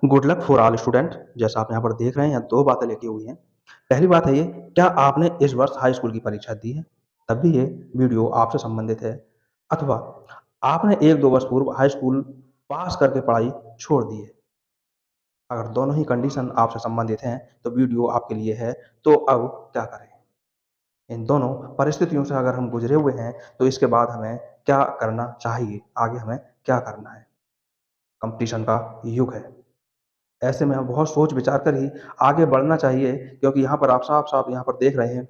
Good luck for all student. जैसा आप यहाँ पर देख रहे हैं, यहाँ 2 बातें लिखी हुई हैं। पहली बात है ये, क्या आपने इस वर्ष हाई स्कूल की परीक्षा दी है? तब भी ये वीडियो आपसे संबंधित है। अथवा आपने 1-2 वर्ष पूर्व हाई स्कूल पास करके पढ़ाई छोड़ दी है। अगर दोनों ही कंडीशन आपसे संबंधित हैं, तो वीडियो आपके लिए है। तो अब क्या करें? इन दोनों परिस्थितियों से अगर हम गुज़रे हुए हैं, तो इसके बाद हमें क्या करना चाहिए? आगे हमें क्या करना है? कॉम्पिटिशन का युग है। ऐसे में हमें बहुत सोच विचार कर ही आगे बढ़ना चाहिए, क्योंकि यहाँ पर आप साफ-साफ यहाँ पर देख रहे हैं,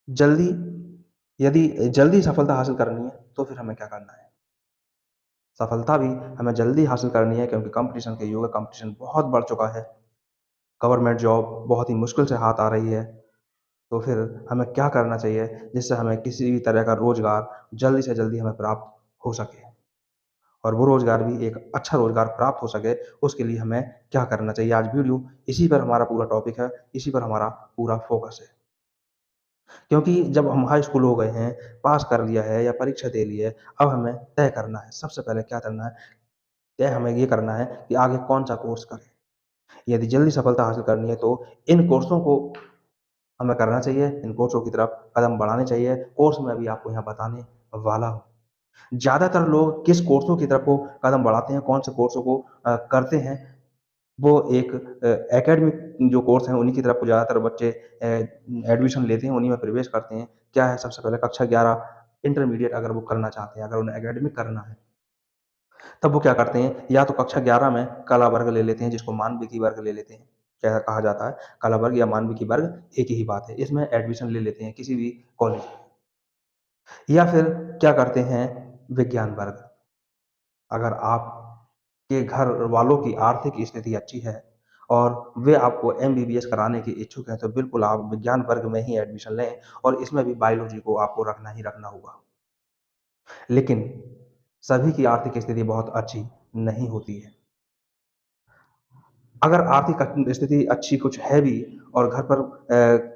जल्दी यदि जल्दी सफलता हासिल करनी है, तो फिर हमें क्या करना है? सफलता भी हमें जल्दी हासिल करनी है, क्योंकि कॉम्पिटिशन के युग है, कॉम्पिटिशन बहुत बढ़ चुका है। गवर्नमेंट जॉब बहुत ही मुश्किल से हाथ आ रही है, तो फिर हमें क्या करना चाहिए, जिससे हमें किसी भी तरह का रोज़गार जल्दी से जल्दी हमें प्राप्त हो सके? और वो रोज़गार भी एक अच्छा रोज़गार प्राप्त हो सके, उसके लिए हमें क्या करना चाहिए? आज वीडियो इसी पर हमारा पूरा टॉपिक है, इसी पर हमारा पूरा फ़ोकस है। क्योंकि जब हम हाई स्कूल हो गए हैं, पास कर लिया है या परीक्षा दे ली है, अब हमें तय करना है, सबसे पहले क्या करना है? तय हमें ये करना है कि आगे कौन-सा कोर्स करें। यदि जल्दी सफलता हासिल करनी है, तो इन कोर्सों को हमें करना चाहिए, इन कोर्सों की तरफ कदम बढ़ाने चाहिए। कोर्स मैं अभी आपको यहाँ बताने वाला हूँ। ज़्यादातर लोग किस कोर्सों की तरफ को कदम बढ़ाते हैं, कौन से कोर्सों को करते हैं, वो एक एकेडमिक जो कोर्स हैं, उन्हीं की तरफ ज़्यादातर बच्चे एडमिशन लेते हैं, उन्हीं में प्रवेश करते हैं। क्या है, सबसे पहले कक्षा 11 इंटरमीडिएट अगर वो करना चाहते हैं, अगर उन्हें एकेडमिक करना है, तब वो क्या करते हैं, या तो कक्षा 11 में कला वर्ग ले लेते हैं, जिसको मानविकी वर्ग ले लेते हैं, क्या कहा जाता है, कला वर्ग या मानविकी वर्ग एक ही बात है। इसमें एडमिशन ले लेते हैं किसी भी कॉलेज में। या फिर क्या करते हैं, विज्ञान वर्ग। अगर आपके घर वालों की आर्थिक स्थिति अच्छी है और वे आपको एमबीबीएस कराने के इच्छुक हैं, तो बिल्कुल आप विज्ञान वर्ग में ही एडमिशन लें, और इसमें भी बायोलॉजी को आपको रखना ही रखना होगा। लेकिन सभी की आर्थिक स्थिति बहुत अच्छी नहीं होती है। अगर आर्थिक स्थिति अच्छी कुछ है भी, और घर पर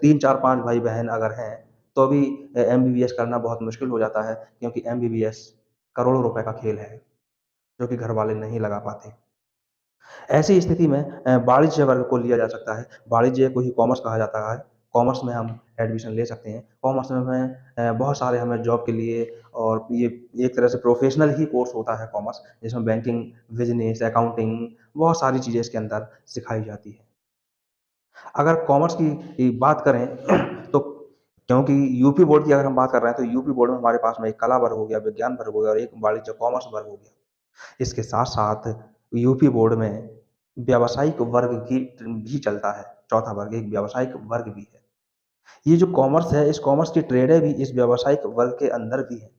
3, 4, 5 भाई-बहन अगर हैं, तो भी एमबीबीएस करना बहुत मुश्किल हो जाता है, क्योंकि एमबीबीएस करोड़ों रुपए का खेल है, जो कि घर वाले नहीं लगा पाते। ऐसी स्थिति में वाणिज्य वर्ग को लिया जा सकता है। वाणिज्य को ही कॉमर्स कहा जाता है। कॉमर्स में हम एडमिशन ले सकते हैं। कॉमर्स में हमें बहुत सारे हमें जॉब के लिए, और ये एक तरह से प्रोफ़ेशनल ही कोर्स होता है कॉमर्स, जिसमें बैंकिंग, बिज़नेस, अकाउंटिंग, बहुत सारी चीज़ें इसके अंदर सिखाई जाती हैं। अगर कॉमर्स की बात करें तो, क्योंकि यूपी बोर्ड की अगर हम बात कर रहे हैं, तो यूपी बोर्ड में हमारे पास में एक कला वर्ग हो गया, विज्ञान वर्ग हो गया, और एक वाणिज्य कॉमर्स वर्ग हो गया। इसके साथ-साथ यूपी बोर्ड में व्यावसायिक वर्ग की भी चलता है। चौथा वर्ग एक व्यावसायिक वर्ग भी है। ये जो कॉमर्स है, इस कॉमर्स की ट्रेडें भी इस व्यावसायिक वर्ग के अंदर भी हैं।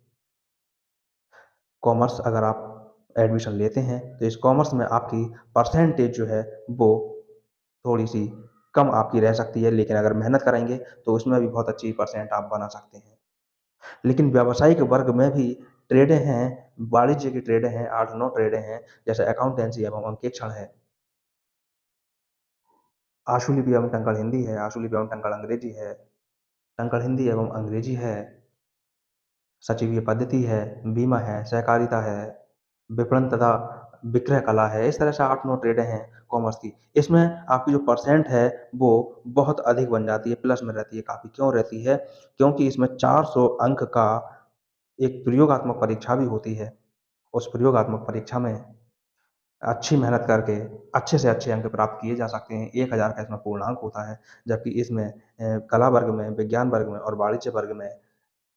कॉमर्स अगर आप एडमिशन लेते हैं, तो इस कॉमर्स में आपकी परसेंटेज जो है, वो थोड़ी-सी कम आपकी रह सकती है, लेकिन अगर मेहनत करेंगे, तो उसमें भी बहुत अच्छी परसेंट आप बना सकते हैं। लेकिन व्यावसायिक वर्ग में भी ट्रेडें हैं, वाणिज्य की ट्रेडें हैं, 8-9 ट्रेडें हैं, जैसे अकाउंटेंसी एवं अंकेक्षण है। आशुलिपि एवं टंकण हिंदी है, आशुलिपि एवं टंकण अंग्रेजी है, टंकण हिंदी एवं अंग्रेजी है, सचिवीय पद्धति है, बीमा है, सहकारिता है, विपणन तथा विक्रय कला है। इस तरह से 8-9 ट्रेडें हैं कॉमर्स की। इसमें आपकी जो परसेंट है, वो बहुत अधिक बन जाती है, प्लस में रहती है काफ़ी। क्यों रहती है? क्योंकि इसमें 400 अंक का एक प्रयोगात्मक परीक्षा भी होती है। उस प्रयोगात्मक परीक्षा में अच्छी मेहनत करके अच्छे से अच्छे अंक प्राप्त किए जा सकते हैं। 1000 का इसमें पूर्णांक होता है, जबकि इसमें कला वर्ग में, विज्ञान वर्ग में और वाणिज्य वर्ग में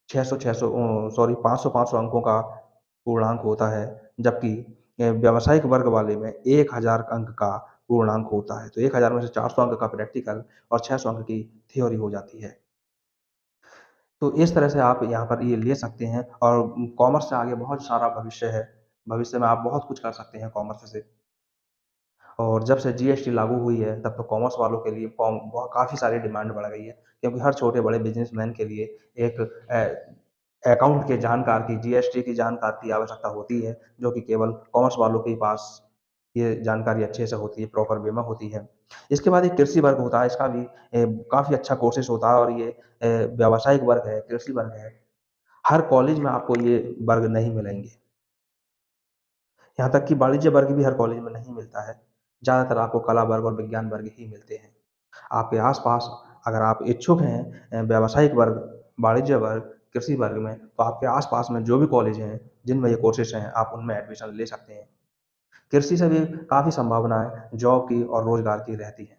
600-600 सॉरी 500-500 अंकों का पूर्णांक होता है, जबकि व्यावसायिक वर्ग वाले में 1000 अंक का पूर्णांक होता है। तो 1000 में से 400 अंक का प्रैक्टिकल और 600 अंक की थ्योरी हो जाती है। तो इस तरह से आप यहाँ पर ये ले सकते हैं, और कॉमर्स से आगे बहुत सारा भविष्य है। भविष्य में आप बहुत कुछ कर सकते हैं कॉमर्स से। और जब से जीएसटी लागू हुई है, तब तो कॉमर्स वालों के लिए कॉम बहुत काफ़ी सारी डिमांड बढ़ गई है, क्योंकि हर छोटे-बड़े बिज़नेसमैन के लिए एक अकाउंट के जानकार की, जीएसटी की जानकार की आवश्यकता होती है, जो कि केवल कॉमर्स वालों के पास ये जानकारी अच्छे से होती है, प्रॉपर वे में होती है। इसके बाद एक कृषि वर्ग होता है, इसका भी काफ़ी अच्छा कोर्सेज़ होता है, और ये व्यावसायिक वर्ग है, कृषि वर्ग है। हर कॉलेज में आपको ये वर्ग नहीं मिलेंगे। यहाँ तक कि वाणिज्य वर्ग भी हर कॉलेज में नहीं मिलता है। ज़्यादातर आपको कला वर्ग और विज्ञान वर्ग ही मिलते हैं। आपके आस-पास अगर आप इच्छुक हैं व्यावसायिक वर्ग, वाणिज्य वर्ग, कृषि वर्ग में, तो आपके आस-पास में जो भी कॉलेज हैं, जिनमें ये कोर्सेज़ हैं, आप उनमें एडमिशन ले सकते हैं। कृषि से भी काफ़ी संभावनाएँ जॉब की और रोज़गार की रहती हैं।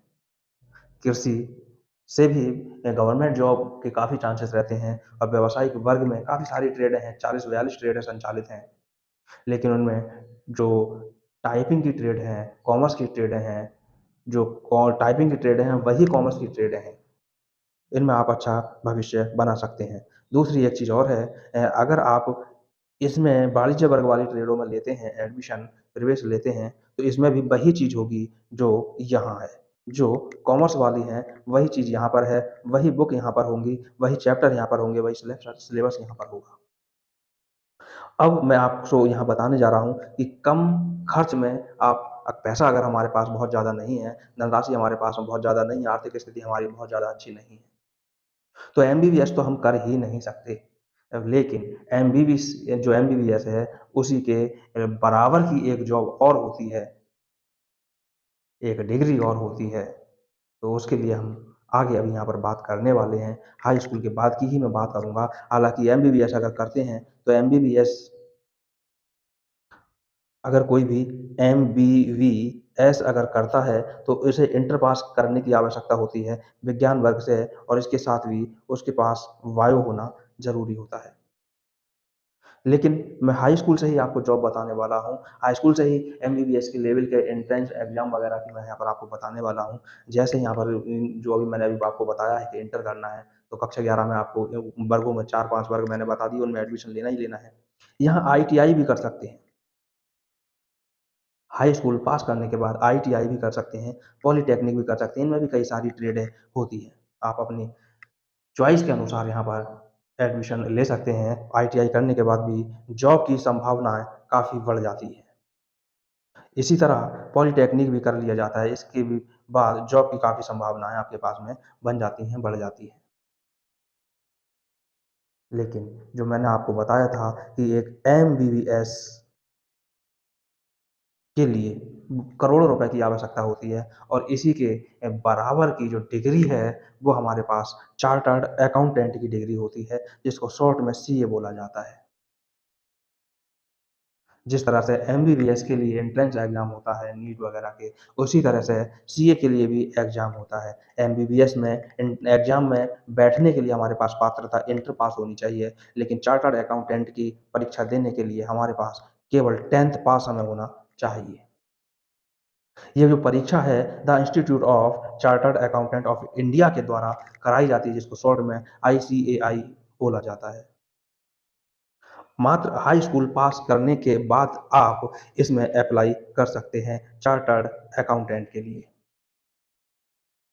कृषि से भी गवर्नमेंट जॉब के काफ़ी चांसेस रहते हैं और व्यावसायिक वर्ग में काफ़ी सारी ट्रेडें हैं, 40-42 ट्रेडें संचालित हैं। लेकिन उनमें जो टाइपिंग की ट्रेड है, कॉमर्स की ट्रेडें हैं, जो कॉ टाइपिंग की ट्रेडें हैं, वही कॉमर्स की ट्रेडें हैं। इनमें आप अच्छा भविष्य बना सकते हैं। दूसरी एक चीज़ और है अगर आप इसमें वाणिज्य वर्ग वाली ट्रेडों में लेते हैं एडमिशन, प्रवेश लेते हैं, तो इसमें भी वही चीज़ होगी जो यहाँ है। जो कॉमर्स वाली हैं, वही चीज़ यहाँ पर है, वही बुक यहाँ पर होंगी, वही चैप्टर यहाँ पर होंगे, वही सिलेबस यहाँ पर होगा। अब मैं आपको यहाँ बताने जा रहा हूँ कि कम खर्च में आप पैसा अगर हमारे पास बहुत ज़्यादा नहीं है, धनराशि हमारे पास में बहुत ज़्यादा नहीं है, आर्थिक स्थिति हमारी बहुत ज़्यादा अच्छी नहीं है, तो एमबीबीएस तो हम कर ही नहीं सकते। लेकिन एमबीबीएस है, उसी के बराबर की एक जॉब और होती है, एक डिग्री और होती है, तो उसके लिए हम आगे अभी यहाँ पर बात करने वाले हैं। हाई स्कूल के बाद की ही मैं बात करूँगा। हालाँकि एमबीबीएस अगर करते हैं, तो एमबीबीएस अगर कोई भी एमबीबीएस अगर करता है, तो उसे इंटर पास करने की आवश्यकता होती है, विज्ञान वर्ग से और इसके साथ भी उसके पास बायो होना ज़रूरी होता है। लेकिन मैं हाई स्कूल से ही आपको जॉब बताने वाला हूँ। हाई स्कूल से ही एमबीबीएस के लेवल के एंट्रेंस एग्ज़ाम वगैरह की मैं यहाँ पर आपको बताने वाला हूँ। जैसे यहाँ पर जो अभी मैंने अभी आपको बताया है कि इंटर करना है, तो कक्षा 11 में आपको वर्गों में 4-5 वर्ग मैंने बता दिए, उनमें एडमिशन लेना ही लेना है। यहाँ आईटीआई भी कर सकते हैं। हाई स्कूल पास करने के बाद आईटीआई भी कर सकते हैं, पॉलिटेक्निक भी कर सकते हैं, इनमें भी कई सारी ट्रेडें होती हैं। आप अपनी चॉइस के अनुसार यहाँ पर एडमिशन ले सकते हैं। आईटीआई करने के बाद भी जॉब की संभावनाएँ काफ़ी बढ़ जाती हैं। इसी तरह पॉलिटेक्निक भी कर लिया जाता है, इसके भी बाद जॉब की काफ़ी संभावनाएँ आपके पास में बन जाती हैं, बढ़ जाती हैं। लेकिन जो मैंने आपको बताया था कि एक एमबीबीएस के लिए करोड़ों रुपए की आवश्यकता होती है और इसी के बराबर की जो डिग्री है, वो हमारे पास चार्टर्ड अकाउंटेंट की डिग्री होती है, जिसको शॉर्ट में सीए बोला जाता है। जिस तरह से एमबीबीएस के लिए एंट्रेंस एग्ज़ाम होता है, नीट वगैरह के, उसी तरह से सीए के लिए भी एग्ज़ाम होता है। एमबीबीएस में एग्ज़ाम में बैठने के लिए हमारे पास पात्रता इंटर पास होनी चाहिए, लेकिन चार्टर्ड अकाउंटेंट की परीक्षा देने के लिए हमारे पास केवल 10th पास हमें होना चाहिए। ये जो परीक्षा है the institute of chartered accountant of India के द्वारा कराई जाती है, जिसको शॉर्ट में आईसीएआई बोला जाता है। मात्र हाई स्कूल पास करने के बाद आप इसमें अप्लाई कर सकते हैं चार्टर्ड अकाउंटेंट के लिए।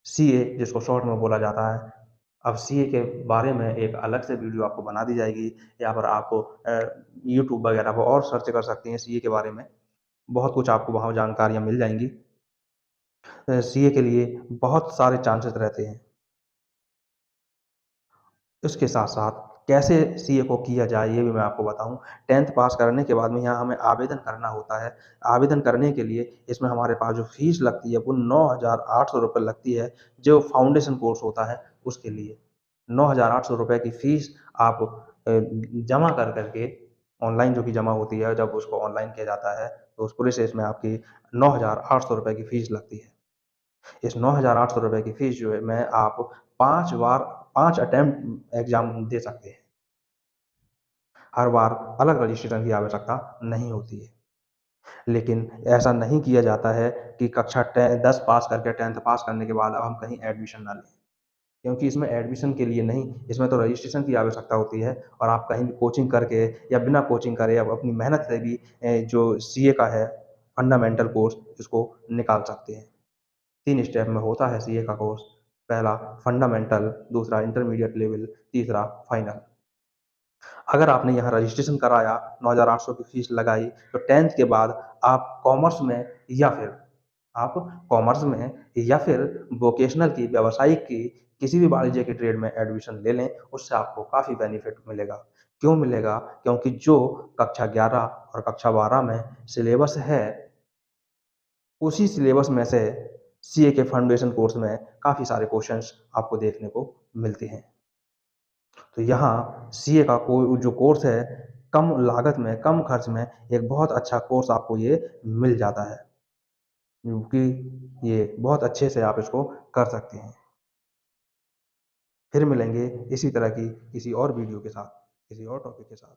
सीए जिसको शॉर्ट में बोला जाता है। अब सीए के बारे में एक अलग से वीडियो आपको बना दी जाएगी, या फिर आप यूट्यूब वगैरह पर और सर्च कर सकते हैं सीए के बारे में। बहुत कुछ आपको वहाँ जानकारियाँ मिल जाएँगी। सीए के लिए बहुत सारे चांसेस रहते हैं। उसके साथ-साथ कैसे सीए को किया जाए, ये भी मैं आपको बताऊँ। 10th पास करने के बाद में यहाँ हमें आवेदन करना होता है। आवेदन करने के लिए इसमें हमारे पास जो फ़ीस लगती है, वो ₹9,800 लगती है, जो फाउंडेशन कोर्स होता है, उसके लिए। ₹9,800 की फ़ीस आप जमा कर के ऑनलाइन जो कि जमा होती है, जब उसको ऑनलाइन किया जाता है, तो उस पूरे सेस में आपकी ₹9,800 की फ़ीस लगती है। इस ₹9,800 की फ़ीस जो है मैं आप 5 बार 5 अटेम्प्ट एग्ज़ाम दे सकते हैं। हर बार अलग रजिस्ट्रेशन की आवश्यकता नहीं होती है। लेकिन ऐसा नहीं किया जाता है कि कक्षा 10 पास करके 10th पास करने के बाद अब हम कहीं एडमिशन ना लें। क्योंकि इसमें एडमिशन के लिए नहीं, इसमें तो रजिस्ट्रेशन की आवश्यकता होती है और आप कहीं भी कोचिंग करके या बिना कोचिंग करे आप अपनी मेहनत से भी जो सीए का है फंडामेंटल कोर्स इसको निकाल सकते हैं। 3 स्टेप में होता है सीए का कोर्स। पहला फंडामेंटल, दूसरा इंटरमीडिएट लेवल, तीसरा फाइनल। अगर आपने यहाँ रजिस्ट्रेशन कराया, 9,800 की फीस लगाई, तो 10th के बाद आप कॉमर्स में या फिर आप कॉमर्स में या फिर वोकेशनल की, व्यावसायिक की किसी भी वाणिज्य की ट्रेड में एडमिशन ले लें, उससे आपको काफ़ी बेनिफिट मिलेगा। क्यों मिलेगा? क्योंकि जो कक्षा 11 और कक्षा 12 में सिलेबस है, उसी सिलेबस में से सीए के फाउंडेशन कोर्स में काफ़ी सारे क्वेश्चंस आपको देखने को मिलते हैं। तो यहाँ सीए का जो कोर्स है, कम लागत में, कम खर्च में एक बहुत अच्छा कोर्स आपको ये मिल जाता है, क्योंकि ये बहुत अच्छे से आप इसको कर सकते हैं। फिर मिलेंगे इसी तरह की किसी और वीडियो के साथ, किसी और टॉपिक के साथ।